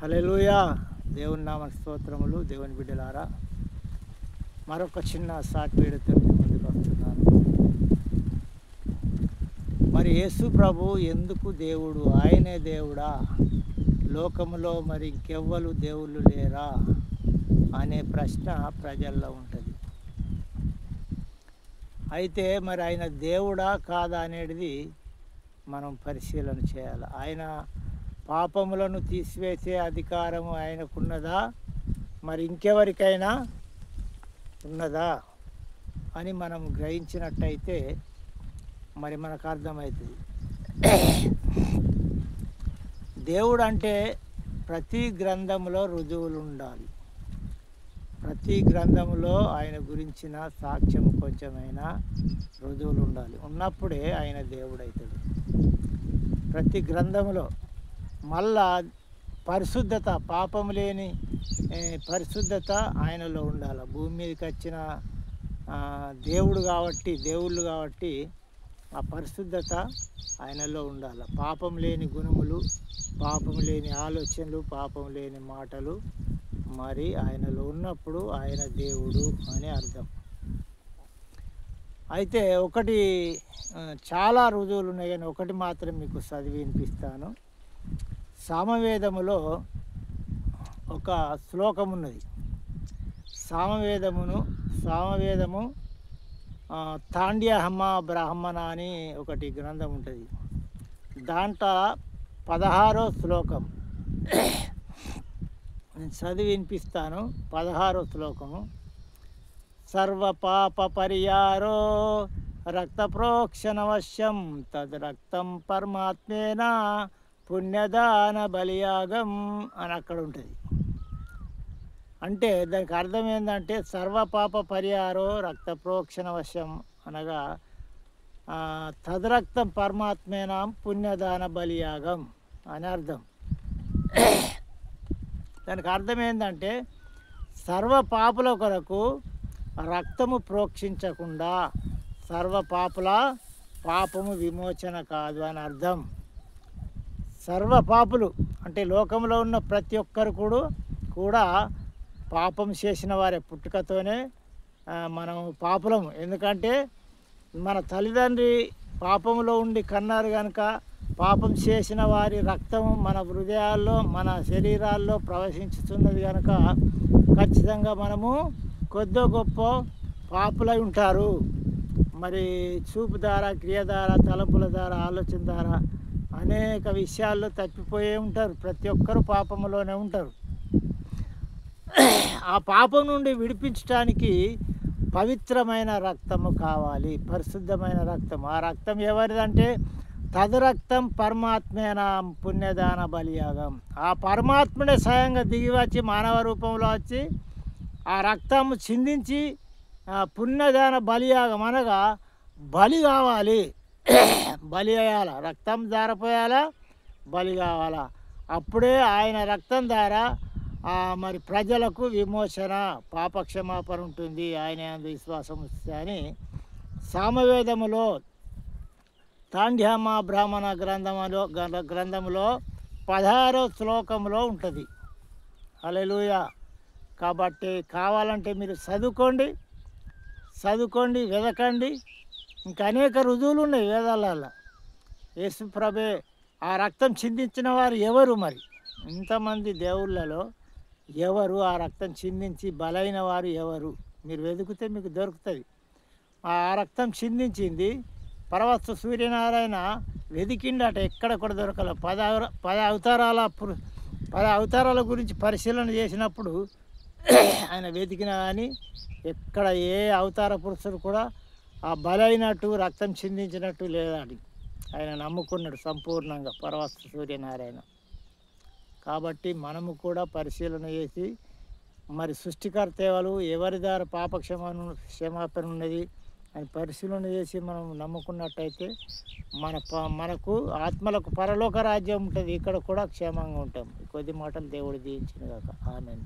హల్లెలూయా. దేవుని నామ స్తోత్రములు. దేవుని బిడ్డలారా, మరొక చిన్న సాటివేడుతో మీ ముందుకు వస్తున్నాను. మరి యేసు ప్రభు ఎందుకు దేవుడు? ఆయనే దేవుడా? లోకములో మరి ఇంకెవ్వరు దేవుళ్ళు లేరా అనే ప్రశ్న ప్రజల్లో ఉంటుంది. అయితే మరి ఆయన దేవుడా కాదా అనేది మనం పరిశీలన చేయాలి. ఆయన పాపములను తీసివేసే అధికారము ఆయనకున్నదా, మరి ఇంకెవరికైనా ఉన్నదా అని మనం గ్రహించినట్టయితే మరి మనకు అర్థమవుతుంది. దేవుడు అంటే ప్రతి గ్రంథంలో రుజువులు ఉండాలి. ప్రతి గ్రంథంలో ఆయన గురించిన సాక్ష్యం కొంచెమైనా రుజువులు ఉండాలి. ఉన్నప్పుడే ఆయన దేవుడు అవుతాడు. ప్రతి గ్రంథంలో మళ్ళా పరిశుద్ధత, పాపం లేని పరిశుద్ధత ఆయనలో ఉండాలి. భూమి మీదకి వచ్చిన దేవుళ్ళు కాబట్టి ఆ పరిశుద్ధత ఆయనలో ఉండాలి. పాపం లేని గుణములు, పాపం లేని ఆలోచనలు, పాపం లేని మాటలు మరి ఆయనలో ఉన్నప్పుడు ఆయన దేవుడు అని అర్థం. అయితే ఒకటి, చాలా రుజువులు ఉన్నాయి కానీ ఒకటి మాత్రం మీకు చదివి వినిపిస్తాను. సామవేదములో ఒక శ్లోకం ఉన్నది. సామవేదము తాండ్యహమ బ్రాహ్మణ అని ఒకటి గ్రంథం ఉంటుంది. దాంట్లో 16వ శ్లోకం నేను చదివి వినిపిస్తాను. 16వ శ్లోకము. సర్వపాప పరిహారో రక్త ప్రోక్షణవశ్యం తద్ రక్తం పరమాత్మేన పుణ్యదాన బలియాగం అని అక్కడ ఉంటుంది. అంటే దానికి అర్థం ఏంటంటే సర్వపాప పరిహారో రక్త ప్రోక్షణవశ్యం అనగా తదరక్తం పరమాత్మేన పుణ్యదాన బలియాగం అని అర్థం. దానికి అర్థం ఏంటంటే సర్వ పాపుల కొరకు రక్తము ప్రోక్షించకుండా సర్వ పాపుల పాపము విమోచన కాదు అని అర్థం. సర్వ పాపులు అంటే లోకంలో ఉన్న ప్రతి ఒక్కరు కూడా పాపం చేసిన వారే. పుట్టుకతోనే మనం పాపులము. ఎందుకంటే మన తల్లిదండ్రి పాపంలో ఉండి కన్నారు కనుక పాపం చేసిన వారి రక్తం మన హృదయాల్లో, మన శరీరాల్లో ప్రవేశించుతున్నది కనుక ఖచ్చితంగా మనము కొద్దో గొప్ప పాపులై ఉంటారు. మరి చూపు ద్వారా, క్రియ ద్వారా, తలంపుల ద్వారా, ఆలోచన ద్వారా అనేక విషయాల్లో తప్పిపోయే ఉంటారు. ప్రతి ఒక్కరు పాపంలోనే ఉంటారు. ఆ పాపం నుండి విడిపించడానికి పవిత్రమైన రక్తము కావాలి, పరిశుద్ధమైన రక్తం. ఆ రక్తం ఎవరిదంటే తదరక్తం పరమాత్మేన పుణ్యదాన బలియాగం. ఆ పరమాత్ముడే స్వయంగా దిగి వచ్చి మానవ రూపంలో వచ్చి ఆ రక్తము చిందించి పుణ్యదాన బలియాగం అనగా బలి కావాలి. బలి అయ్యాలా, రక్తం జారపోయాలా, బలి కావాలా. అప్పుడే ఆయన రక్తం ద్వారా మరి ప్రజలకు విమోచన, పాపక్షమాపణ ఉంటుంది. ఆయన విశ్వాసం వస్తే అని సామవేదములో తాండ్యమ బ్రాహ్మణ గ్రంథములో 16వ శ్లోకంలో ఉంటుంది. హల్లెలూయా. కాబట్టి కావాలంటే మీరు చదువుకోండి, వెదకండి. ఇంకా అనేక రుజువులు ఉన్నాయి వేదాలలో. యేసు ప్రభే ఆ రక్తం చిందించిన వారు ఎవరు? మరి ఇంతమంది దేవుళ్ళలో ఎవరు ఆ రక్తం చిందించి బలైన వారు ఎవరు? మీరు వెతికితే మీకు దొరుకుతుంది. ఆ రక్తం చిందించింది పరవస్తు సూర్యనారాయణ వెతికిండట, ఎక్కడ కూడా దొరకలే. 10 అవతారాల గురించి పరిశీలన చేసినప్పుడు ఆయన వెతికినా కానీ ఎక్కడ ఏ అవతార పురుషుడు కూడా ఆ బలైనట్టు, రక్తం చిందించినట్టు లేదని ఆయన నమ్ముకున్నాడు సంపూర్ణంగా పరవస్తు సూర్యనారాయణ. కాబట్టి మనము కూడా పరిశీలన చేసి మరి సృష్టికర్త ఎవరి ద్వారా క్షమాపణ ఉన్నది అని పరిశీలన చేసి మనం నమ్ముకున్నట్టయితే మనకు ఆత్మలకు పరలోక రాజ్యం ఉంటుంది. ఇక్కడ కూడా క్షేమంగా ఉంటాం. కొద్ది మాటలు దేవుడు దీవించిన గాక. ఆమేన్.